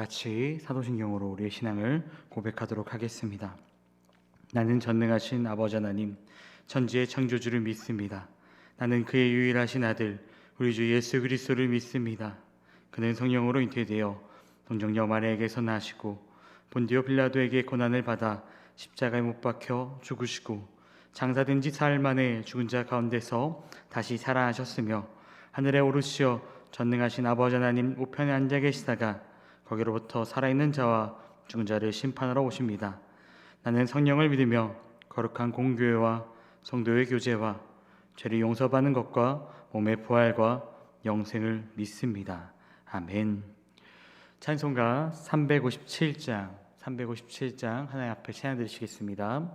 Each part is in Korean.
같이 사도신경으로 우리의 신앙을 고백하도록 하겠습니다. 나는 전능하신 아버지 하나님, 천지의 창조주를 믿습니다. 나는 그의 유일하신 아들, 우리 주 예수 그리스도를 믿습니다. 그는 성령으로 잉태되어 동정녀 마리아에게서 나시고 본디오 빌라도에게 고난을 받아 십자가에 못 박혀 죽으시고 장사된 지 사흘 만에 죽은 자 가운데서 다시 살아나셨으며 하늘에 오르시어 전능하신 아버지 하나님 우편에 앉아 계시다가 거기로부터 살아있는 자와 죽은 자를 심판하러 오십니다. 나는 성령을 믿으며 거룩한 공교회와 성도의 교제와 죄를 용서받는 것과 몸의 부활과 영생을 믿습니다. 아멘. 찬송가 357장 하나님 앞에 찬양 드리시겠습니다.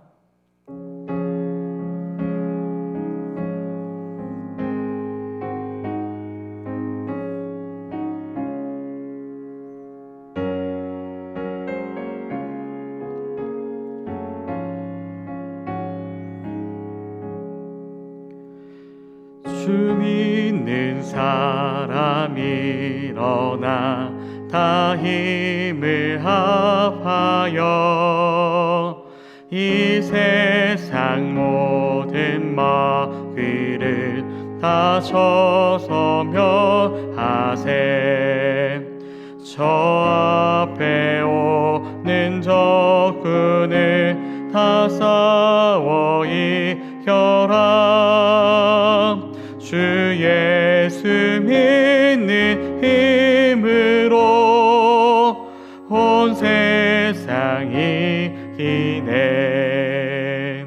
주 믿는 사람 일어나 다 힘을 합하여 이 세상 모든 마귀를 다 쳐서며 하세. 저 앞에 오는 적군을 다 싸워 이겨라. 주 예수 믿는 힘으로 온 세상이 이기네.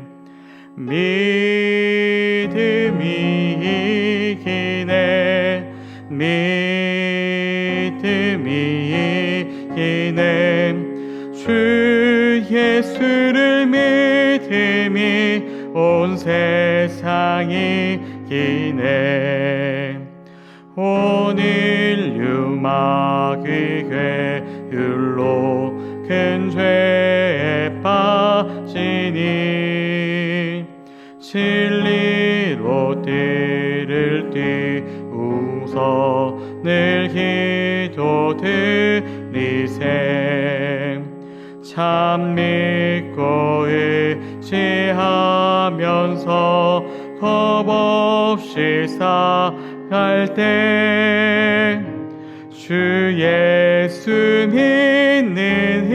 믿음이 이기네. 믿음이 이기네. 주 예수를 믿음이 온 세상이 이기네. 온 인류 마귀 괴율로 큰 죄에 빠지니 진리로 띠를 띠우서 늘 기도 드리세. 참 믿고 의지하면서 겁없이 살아갈 때 주 예수 믿는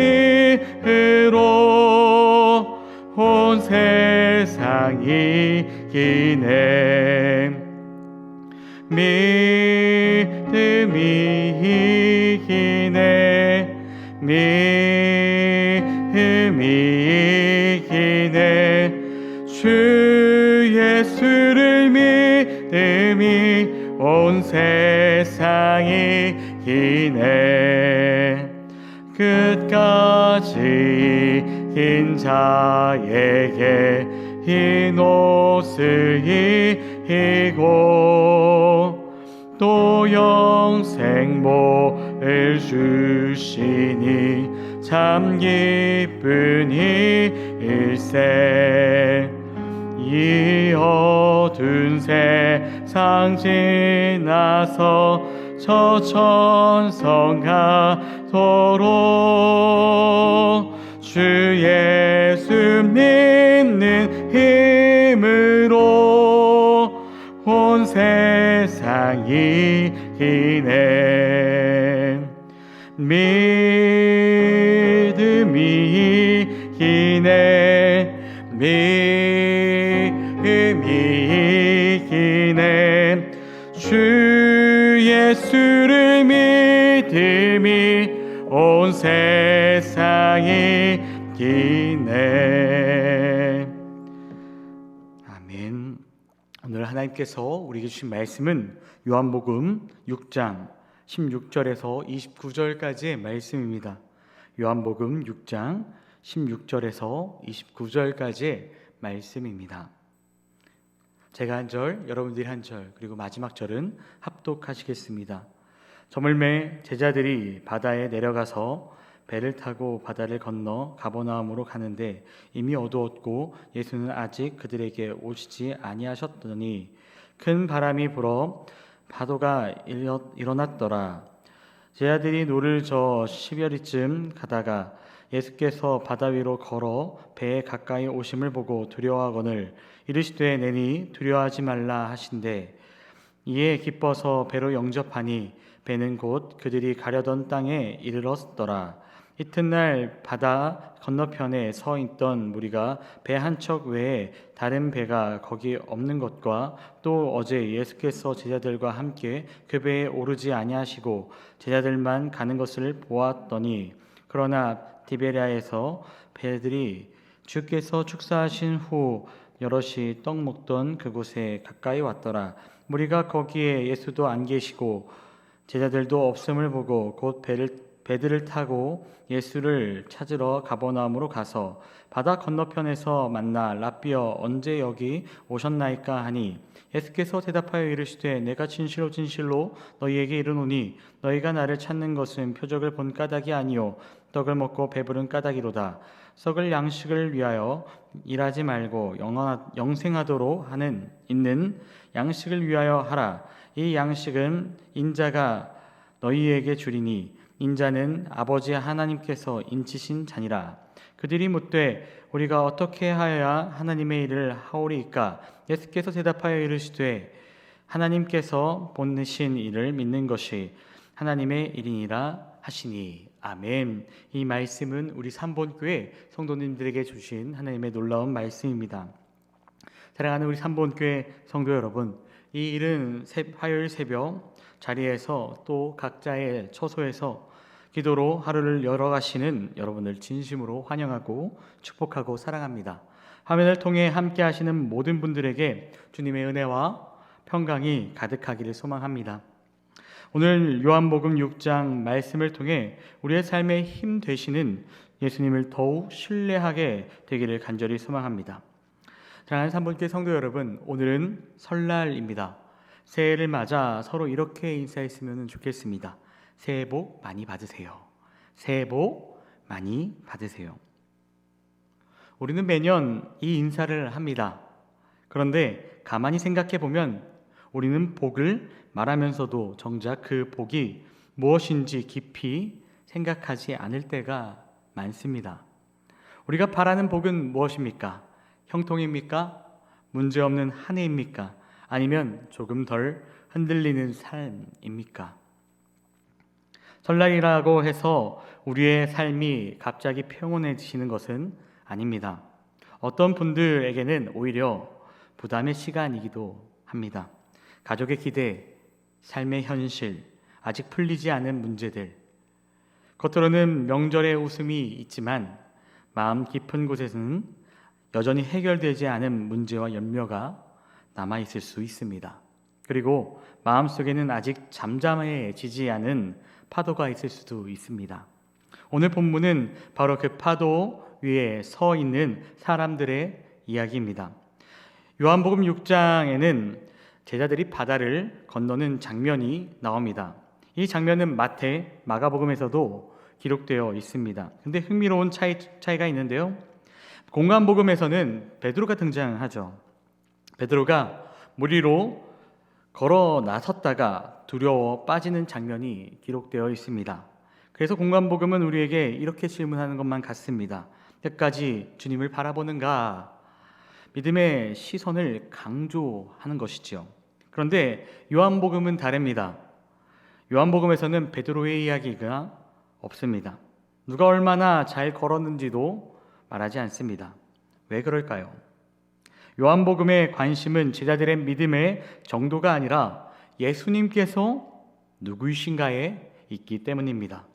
힘으로 온 세상이 이기네. 믿음이 이기네. 믿음이 이기네. 주 예수를 믿음이 온 세상이 이기네. 끝까지 이긴 자에게 흰 옷을 입히고 또 영생 복을 주시니 참 기쁜 일세. 이 어두운 세상 지나서 저 천성 가도록 주 예수 믿는 힘으로 온 세상이 이기네. 믿음이 이기네. 믿음이 이기네. 주 예수를 믿음이 온 세상이 이기네. 아멘. 오늘 하나님께서 우리에게 주신 말씀은 요한복음 6장 16절에서 29절까지의 말씀입니다. 요한복음 6장 16절에서 29절까지의 말씀입니다. 제가 한 절, 여러분들이 한 절, 그리고 마지막 절은 합독하시겠습니다. 저물매 제자들이 바다에 내려가서 배를 타고 바다를 건너 가버나움으로 가는데 이미 어두웠고 예수는 아직 그들에게 오시지 아니하셨더니 큰 바람이 불어 파도가 일어났더라. 제자들이 노를 저 10여리쯤 가다가 예수께서 바다 위로 걸어 배에 가까이 오심을 보고 두려워하거늘 이르시되 내니 두려워하지 말라 하신대 이에 기뻐서 배로 영접하니 배는 곧 그들이 가려던 땅에 이르렀더라. 이튿날 바다 건너편에 서 있던 무리가 배 한 척 외에 다른 배가 거기 없는 것과 또 어제 예수께서 제자들과 함께 그 배에 오르지 아니하시고 제자들만 가는 것을 보았더니 그러나 디베랴에서 배들이 주께서 축사하신 후 여럿이 떡 먹던 그곳에 가까이 왔더라. 무리가 거기에 예수도 안 계시고 제자들도 없음을 보고 곧 배들을 타고 예수를 찾으러 가버나움으로 가서 바다 건너편에서 만나 랍비여 언제 여기 오셨나이까 하니 예수께서 대답하여 이르시되 내가 진실로 진실로 너희에게 이르노니 너희가 나를 찾는 것은 표적을 본 까닭이 아니요 떡을 먹고 배부른 까닭이로다. 썩을 양식을 위하여 일하지 말고 영생하도록 있는 양식을 위하여 하라. 이 양식은 인자가 너희에게 주리니 인자는 아버지 하나님께서 인치신 자니라. 그들이 묻되 우리가 어떻게 하여야 하나님의 일을 하오리이까? 예수께서 대답하여 이르시되 하나님께서 보내신 일을 믿는 것이 하나님의 일이니라 하시니. 아멘. 이 말씀은 우리 삼본교회 성도님들에게 주신 하나님의 놀라운 말씀입니다. 사랑하는 우리 삼본교회 성도 여러분, 이 이른 화요일 새벽 자리에서 또 각자의 처소에서 기도로 하루를 열어가시는 여러분을 진심으로 환영하고 축복하고 사랑합니다. 화면을 통해 함께 하시는 모든 분들에게 주님의 은혜와 평강이 가득하기를 소망합니다. 오늘 요한복음 6장 말씀을 통해 우리의 삶에 힘 되시는 예수님을 더욱 신뢰하게 되기를 간절히 소망합니다. 사랑하는 삼본교회 성도 여러분, 오늘은 설날입니다. 새해를 맞아 서로 이렇게 인사했으면 좋겠습니다. 새해 복 많이 받으세요. 새해 복 많이 받으세요. 우리는 매년 이 인사를 합니다. 그런데 가만히 생각해 보면 우리는 복을 말하면서도 정작 그 복이 무엇인지 깊이 생각하지 않을 때가 많습니다. 우리가 바라는 복은 무엇입니까? 형통입니까? 문제없는 한 해입니까? 아니면 조금 덜 흔들리는 삶입니까? 설날이라고 해서 우리의 삶이 갑자기 평온해지시는 것은 아닙니다. 어떤 분들에게는 오히려 부담의 시간이기도 합니다. 가족의 기대, 삶의 현실, 아직 풀리지 않은 문제들, 겉으로는 명절의 웃음이 있지만 마음 깊은 곳에서는 여전히 해결되지 않은 문제와 염려가 남아있을 수 있습니다. 그리고 마음속에는 아직 잠잠해지지 않은 파도가 있을 수도 있습니다. 오늘 본문은 바로 그 파도 위에 서 있는 사람들의 이야기입니다. 요한복음 6장에는 제자들이 바다를 건너는 장면이 나옵니다. 이 장면은 마태, 마가복음에서도 기록되어 있습니다. 근데 흥미로운 차이가 있는데요. 공관복음에서는 베드로가 등장하죠. 베드로가 물 위로 걸어 나섰다가 두려워 빠지는 장면이 기록되어 있습니다. 그래서 공관복음은 우리에게 이렇게 질문하는 것만 같습니다. 끝까지 주님을 바라보는가? 믿음의 시선을 강조하는 것이죠. 그런데 요한복음은 다릅니다. 요한복음에서는 베드로의 이야기가 없습니다. 누가 얼마나 잘 걸었는지도 말하지 않습니다. 왜 그럴까요? 요한복음의 관심은 제자들의 믿음의 정도가 아니라 예수님께서 누구이신가에 있기 때문입니다.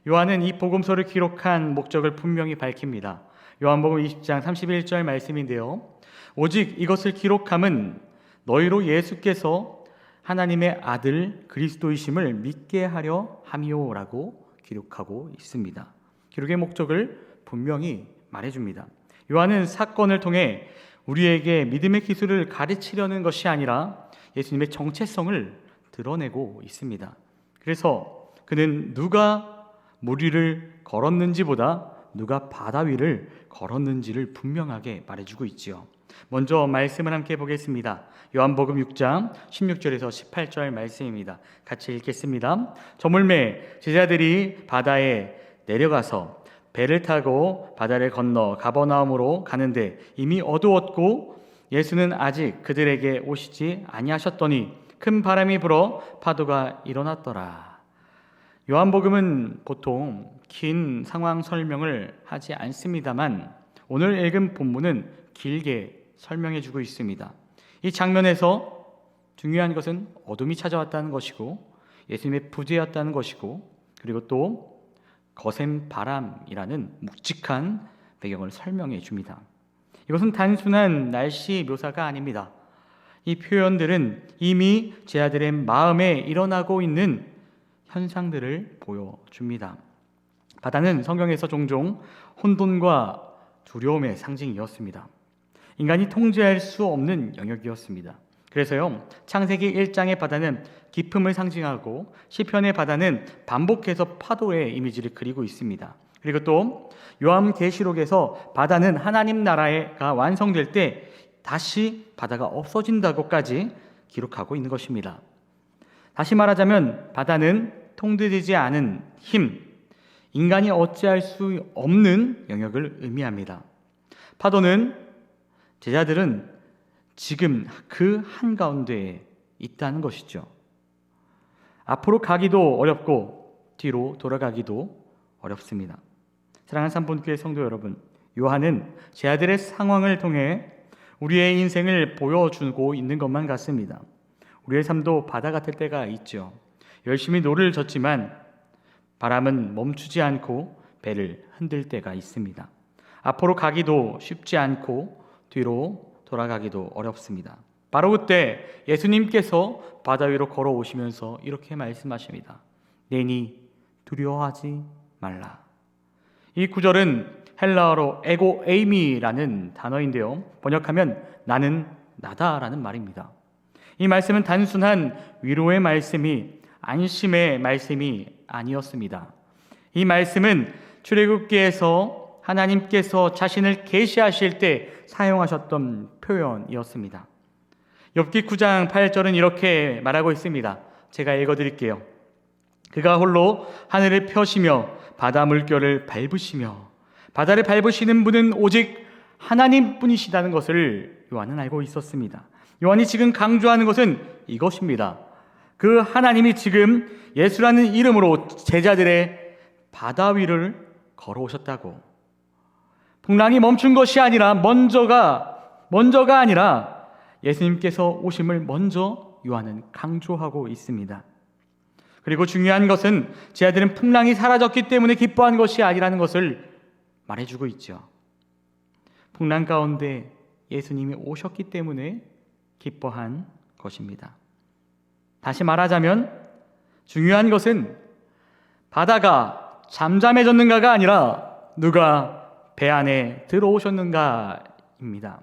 요한은 이 복음서를 기록한 목적을 분명히 밝힙니다. 요한복음 20장 31절 말씀인데요. 오직 이것을 기록함은 너희로 예수께서 하나님의 아들 그리스도이심을 믿게 하려 함이요라고 기록하고 있습니다. 기록의 목적을 분명히 말해줍니다. 요한은 사건을 통해 우리에게 믿음의 기술을 가르치려는 것이 아니라 예수님의 정체성을 드러내고 있습니다. 그래서 그는 누가 물 위를 걸었는지보다 누가 바다 위를 걸었는지를 분명하게 말해주고 있지요. 먼저 말씀을 함께 보겠습니다. 요한복음 6장 16절에서 18절 말씀입니다. 같이 읽겠습니다. 저물매 제자들이 바다에 내려가서 배를 타고 바다를 건너 가버나움으로 가는데 이미 어두웠고 예수는 아직 그들에게 오시지 아니하셨더니 큰 바람이 불어 파도가 일어났더라. 요한복음은 보통 긴 상황 설명을 하지 않습니다만 오늘 읽은 본문은 길게 설명해 주고 있습니다. 이 장면에서 중요한 것은 어둠이 찾아왔다는 것이고 예수님의 부재였다는 것이고 그리고 또 거센 바람이라는 묵직한 배경을 설명해 줍니다. 이것은 단순한 날씨 묘사가 아닙니다. 이 표현들은 이미 제자들의 마음에 일어나고 있는 현상들을 보여줍니다. 바다는 성경에서 종종 혼돈과 두려움의 상징이었습니다. 인간이 통제할 수 없는 영역이었습니다. 그래서요, 창세기 1장의 바다는 깊음을 상징하고 시편의 바다는 반복해서 파도의 이미지를 그리고 있습니다. 그리고 또 요한계시록에서 바다는 하나님 나라가 완성될 때 다시 바다가 없어진다고까지 기록하고 있는 것입니다. 다시 말하자면 바다는 통제되지 않은 힘, 인간이 어찌할 수 없는 영역을 의미합니다. 파도는 제자들은 지금 그 한가운데에 있다는 것이죠. 앞으로 가기도 어렵고 뒤로 돌아가기도 어렵습니다. 사랑하는 삼분교회 성도 여러분, 요한은 제자들의 상황을 통해 우리의 인생을 보여주고 있는 것만 같습니다. 우리의 삶도 바다 같을 때가 있죠. 열심히 노를 젓지만 바람은 멈추지 않고 배를 흔들 때가 있습니다. 앞으로 가기도 쉽지 않고 뒤로 돌아가기도 어렵습니다. 바로 그때 예수님께서 바다 위로 걸어오시면서 이렇게 말씀하십니다. 내니 두려워하지 말라. 이 구절은 헬라어로 에고 에이미라는 단어인데요, 번역하면 나는 나다라는 말입니다. 이 말씀은 단순한 위로의 말씀이 안심의 말씀이 아니었습니다. 이 말씀은 출애굽기에서 하나님께서 자신을 계시하실 때 사용하셨던 표현이었습니다. 욥기 9장 8절은 이렇게 말하고 있습니다. 제가 읽어드릴게요. 그가 홀로 하늘을 펴시며 바다 물결을 밟으시며 바다를 밟으시는 분은 오직 하나님뿐이시다는 것을 요한은 알고 있었습니다. 요한이 지금 강조하는 것은 이것입니다. 그 하나님이 지금 예수라는 이름으로 제자들의 바다 위를 걸어오셨다고. 풍랑이 멈춘 것이 아니라 먼저가 아니라 예수님께서 오심을 먼저 요한은 강조하고 있습니다. 그리고 중요한 것은 제자들은 풍랑이 사라졌기 때문에 기뻐한 것이 아니라는 것을 말해주고 있죠. 풍랑 가운데 예수님이 오셨기 때문에 기뻐한 것입니다. 다시 말하자면 중요한 것은 바다가 잠잠해졌는가가 아니라 누가 배 안에 들어오셨는가입니다.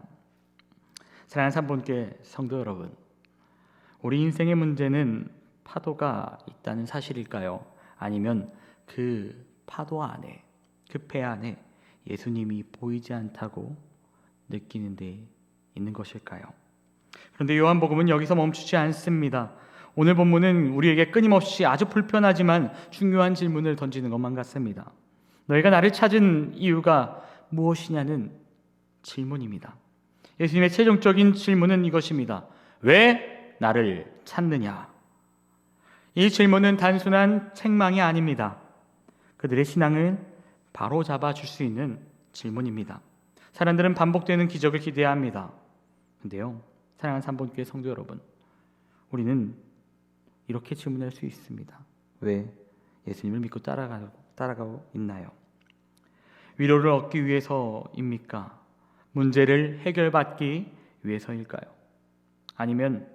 사랑하는 삼분교회 성도 여러분, 우리 인생의 문제는 파도가 있다는 사실일까요? 아니면 그 파도 안에, 그 배 안에 예수님이 보이지 않다고 느끼는 데 있는 것일까요? 그런데 요한복음은 여기서 멈추지 않습니다. 오늘 본문은 우리에게 끊임없이 아주 불편하지만 중요한 질문을 던지는 것만 같습니다. 너희가 나를 찾은 이유가 무엇이냐는 질문입니다. 예수님의 최종적인 질문은 이것입니다. 왜 나를 찾느냐? 이 질문은 단순한 책망이 아닙니다. 그들의 신앙을 바로잡아 줄 수 있는 질문입니다. 사람들은 반복되는 기적을 기대합니다. 그런데요, 사랑하는 삼분교회 성도 여러분, 우리는 이렇게 질문할 수 있습니다. 왜 예수님을 믿고 따라가고 있나요? 위로를 얻기 위해서입니까? 문제를 해결받기 위해서일까요? 아니면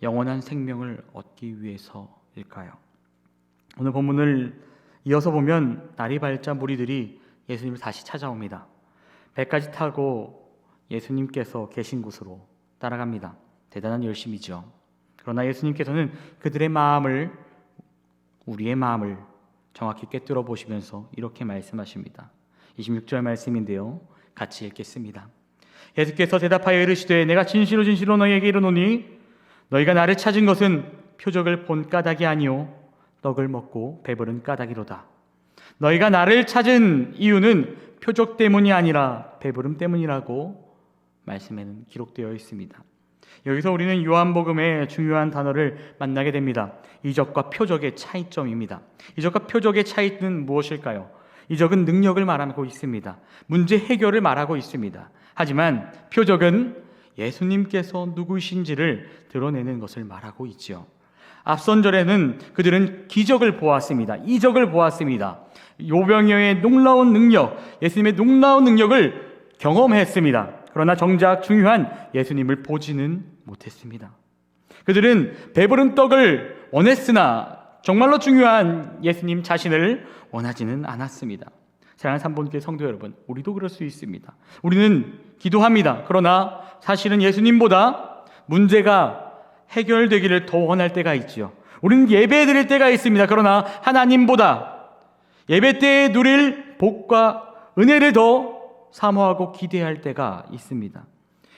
영원한 생명을 얻기 위해서일까요? 오늘 본문을 이어서 보면 날이 밝자 무리들이 예수님을 다시 찾아옵니다. 배까지 타고 예수님께서 계신 곳으로 따라갑니다. 대단한 열심이죠. 그러나 예수님께서는 그들의 마음을, 우리의 마음을 정확히 꿰뚫어 보시면서 이렇게 말씀하십니다. 26절 말씀인데요, 같이 읽겠습니다. 예수께서 대답하여 이르시되 내가 진실로 진실로 너희에게 이르노니 너희가 나를 찾은 것은 표적을 본 까닭이 아니요 떡을 먹고 배부른 까닭이로다. 너희가 나를 찾은 이유는 표적 때문이 아니라 배부름 때문이라고 말씀에는 기록되어 있습니다. 여기서 우리는 요한복음의 중요한 단어를 만나게 됩니다. 이적과 표적의 차이점입니다. 이적과 표적의 차이는 무엇일까요? 이적은 능력을 말하고 있습니다. 문제 해결을 말하고 있습니다. 하지만 표적은 예수님께서 누구이신지를 드러내는 것을 말하고 있지요. 앞선 절에는 그들은 기적을 보았습니다. 이적을 보았습니다. 요병이어의 놀라운 능력, 예수님의 놀라운 능력을 경험했습니다. 그러나 정작 중요한 예수님을 보지는 못했습니다. 그들은 배부른 떡을 원했으나 정말로 중요한 예수님 자신을 원하지는 않았습니다. 사랑하는 삼본교회 성도 여러분, 우리도 그럴 수 있습니다. 우리는 기도합니다. 그러나 사실은 예수님보다 문제가 해결되기를 더 원할 때가 있지요. 우리는 예배 드릴 때가 있습니다. 그러나 하나님보다 예배 때에 누릴 복과 은혜를 더 사모하고 기대할 때가 있습니다.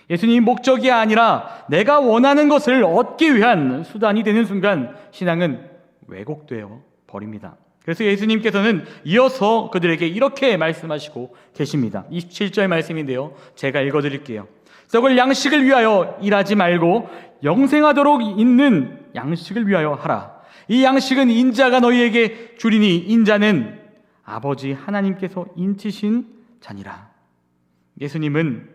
예수님이 목적이 아니라 내가 원하는 것을 얻기 위한 수단이 되는 순간 신앙은 왜곡되어 버립니다. 그래서 예수님께서는 이어서 그들에게 이렇게 말씀하시고 계십니다. 27절 말씀인데요, 제가 읽어드릴게요. 썩을 양식을 위하여 일하지 말고 영생하도록 있는 양식을 위하여 하라. 이 양식은 인자가 너희에게 주리니 인자는 아버지 하나님께서 인치신 자니라. 예수님은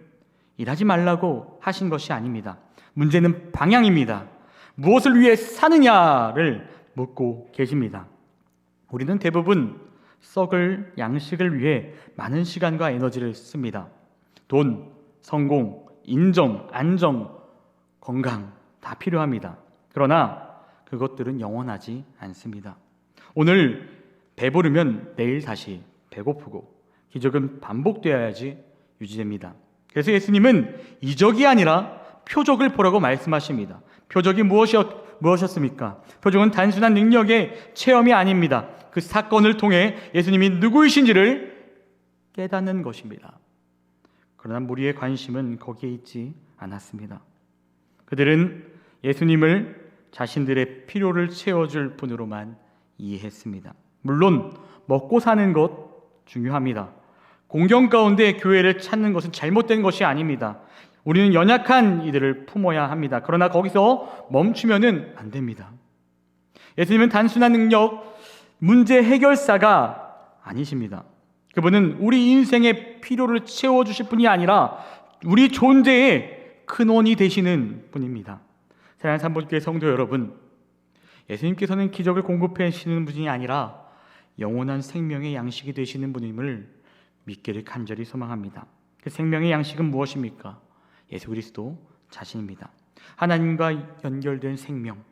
일하지 말라고 하신 것이 아닙니다. 문제는 방향입니다. 무엇을 위해 사느냐를 묻고 계십니다. 우리는 대부분 썩을 양식을 위해 많은 시간과 에너지를 씁니다. 돈, 성공, 인정, 안정, 건강 다 필요합니다. 그러나 그것들은 영원하지 않습니다. 오늘 배부르면 내일 다시 배고프고 기적은 반복되어야지 유지됩니다. 그래서 예수님은 이적이 아니라 표적을 보라고 말씀하십니다. 표적이 무엇이었습니까? 표적은 단순한 능력의 체험이 아닙니다. 그 사건을 통해 예수님이 누구이신지를 깨닫는 것입니다. 그러나 무리의 관심은 거기에 있지 않았습니다. 그들은 예수님을 자신들의 필요를 채워줄 분으로만 이해했습니다. 물론 먹고 사는 것 중요합니다. 공경 가운데 교회를 찾는 것은 잘못된 것이 아닙니다. 우리는 연약한 이들을 품어야 합니다. 그러나 거기서 멈추면은 안 됩니다. 예수님은 단순한 능력, 문제 해결사가 아니십니다. 그분은 우리 인생의 필요를 채워주실 분이 아니라 우리 존재의 근원이 되시는 분입니다. 사랑하는 삼본교회 성도 여러분, 예수님께서는 기적을 공급해 주시는 분이 아니라 영원한 생명의 양식이 되시는 분임을 믿기를 간절히 소망합니다. 그 생명의 양식은 무엇입니까? 예수 그리스도 자신입니다. 하나님과 연결된 생명,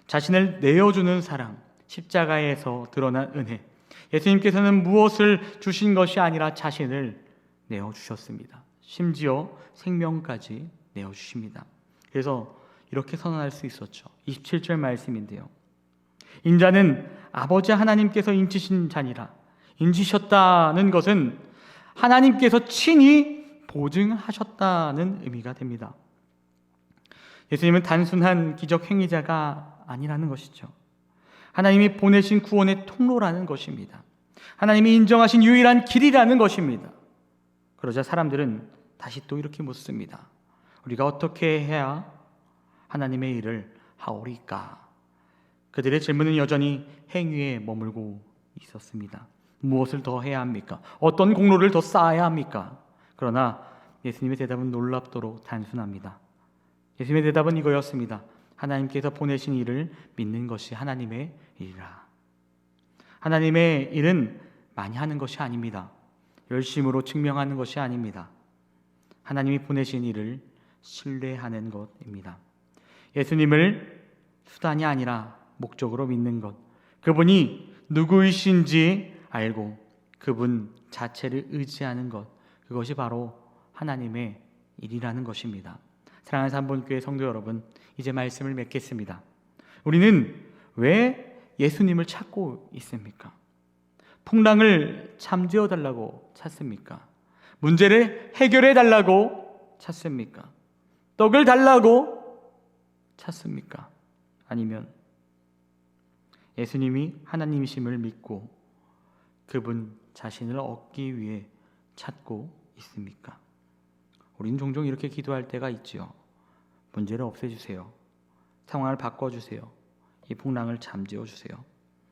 자신을 내어주는 사랑, 십자가에서 드러난 은혜. 예수님께서는 무엇을 주신 것이 아니라 자신을 내어주셨습니다. 심지어 생명까지 내어주십니다. 그래서 이렇게 선언할 수 있었죠. 27절 말씀인데요, 인자는 아버지 하나님께서 인치신 자니라. 인치셨다는 것은 하나님께서 친히 보증하셨다는 의미가 됩니다. 예수님은 단순한 기적 행위자가 아니라는 것이죠. 하나님이 보내신 구원의 통로라는 것입니다. 하나님이 인정하신 유일한 길이라는 것입니다. 그러자 사람들은 다시 또 이렇게 묻습니다. 우리가 어떻게 해야 하나님의 일을 하오리까? 그들의 질문은 여전히 행위에 머물고 있었습니다. 무엇을 더 해야 합니까? 어떤 공로를 더 쌓아야 합니까? 그러나 예수님의 대답은 놀랍도록 단순합니다. 예수님의 대답은 이거였습니다. 하나님께서 보내신 일을 믿는 것이 하나님의 일이라. 하나님의 일은 많이 하는 것이 아닙니다. 열심으로 증명하는 것이 아닙니다. 하나님이 보내신 일을 신뢰하는 것입니다. 예수님을 수단이 아니라 목적으로 믿는 것, 그분이 누구이신지 알고 그분 자체를 의지하는 것, 그것이 바로 하나님의 일이라는 것입니다. 사랑하는 삼본교회 성도 여러분, 이제 말씀을 맺겠습니다. 우리는 왜 예수님을 찾고 있습니까? 풍랑을 잠재워 달라고 찾습니까? 문제를 해결해 달라고 찾습니까? 떡을 달라고 찾습니까? 아니면 예수님이 하나님이심을 믿고 그분 자신을 얻기 위해 찾고 있습니까? 우리는 종종 이렇게 기도할 때가 있지요. 문제를 없애주세요. 상황을 바꿔주세요. 이 풍랑을 잠재워 주세요.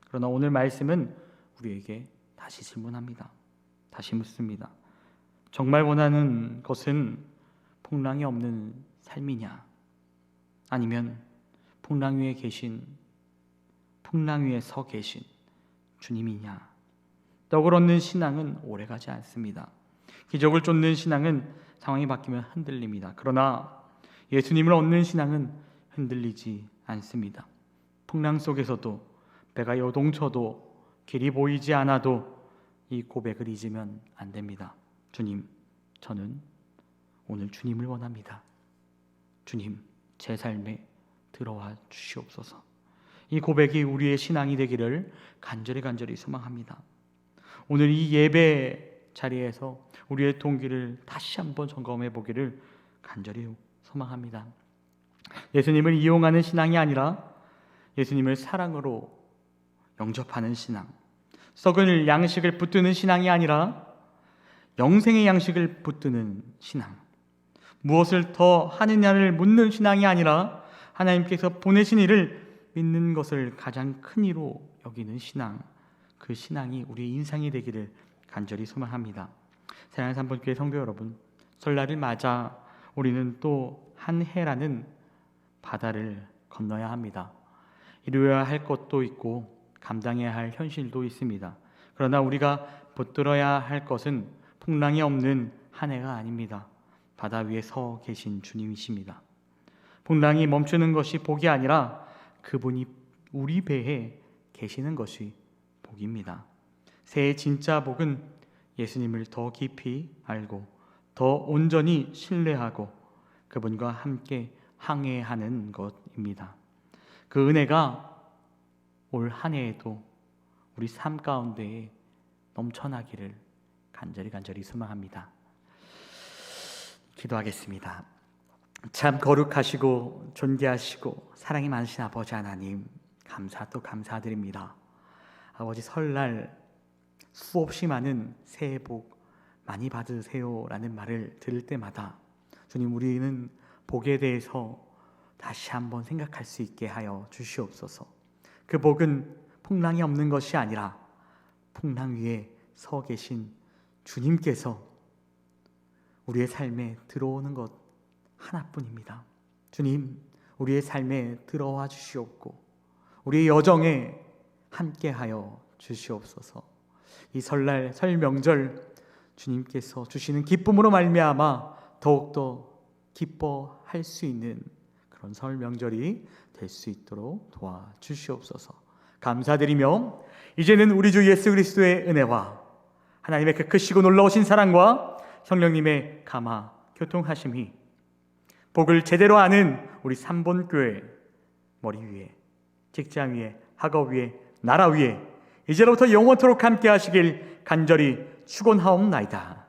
그러나 오늘 말씀은 우리에게 다시 질문합니다. 다시 묻습니다. 정말 원하는 것은 풍랑이 없는 삶이냐? 아니면 풍랑 위에 서 계신 주님이냐? 떡을 얻는 신앙은 오래가지 않습니다. 기적을 쫓는 신앙은 상황이 바뀌면 흔들립니다. 그러나 예수님을 얻는 신앙은 흔들리지 않습니다. 풍랑 속에서도 배가 요동쳐도 길이 보이지 않아도 이 고백을 잊으면 안 됩니다. 주님, 저는 오늘 주님을 원합니다. 주님, 제 삶에 들어와 주시옵소서. 이 고백이 우리의 신앙이 되기를 간절히 소망합니다. 오늘 이 예배 자리에서 우리의 동기를 다시 한번 점검해 보기를 간절히 소망합니다. 예수님을 이용하는 신앙이 아니라 예수님을 사랑으로 영접하는 신앙, 썩은 양식을 붙드는 신앙이 아니라 영생의 양식을 붙드는 신앙, 무엇을 더 하느냐를 묻는 신앙이 아니라 하나님께서 보내신 이를 믿는 것을 가장 큰 이로 여기는 신앙, 그 신앙이 우리의 인상이 되기를 간절히 소망합니다. 사랑하는 삼본교회 성도 여러분, 설날을 맞아 우리는 또 한 해라는 바다를 건너야 합니다. 이루어야 할 것도 있고 감당해야 할 현실도 있습니다. 그러나 우리가 붙들어야 할 것은 풍랑이 없는 한 해가 아닙니다. 바다 위에 서 계신 주님이십니다. 풍랑이 멈추는 것이 복이 아니라 그분이 우리 배에 계시는 것이 복입니다. 새해의 진짜 복은 예수님을 더 깊이 알고 더 온전히 신뢰하고 그분과 함께 항해하는 것입니다. 그 은혜가 올 한 해에도 우리 삶 가운데에 넘쳐나기를 간절히 소망합니다. 기도하겠습니다. 참 거룩하시고 존귀하시고 사랑이 많으신 아버지 하나님, 감사드립니다. 아버지, 설날 수없이 많은 새해 복 많이 받으세요라는 말을 들을 때마다 주님, 우리는 복에 대해서 다시 한번 생각할 수 있게 하여 주시옵소서. 그 복은 풍랑이 없는 것이 아니라 풍랑 위에 서 계신 주님께서 우리의 삶에 들어오는 것 하나뿐입니다. 주님, 우리의 삶에 들어와 주시옵고 우리의 여정에 함께하여 주시옵소서. 이 설날, 설 명절 주님께서 주시는 기쁨으로 말미암아 더욱더 기뻐할 수 있는 그런 설 명절이 될 수 있도록 도와주시옵소서. 감사드리며 이제는 우리 주 예수 그리스도의 은혜와 하나님의 그 크시고 놀라우신 사랑과 성령님의 감화 교통하심이 복을 제대로 아는 우리 삼본교회 머리 위에, 직장 위에, 학업 위에, 나라 위에 이제로부터 영원토록 함께 하시길 간절히 축원하옵나이다.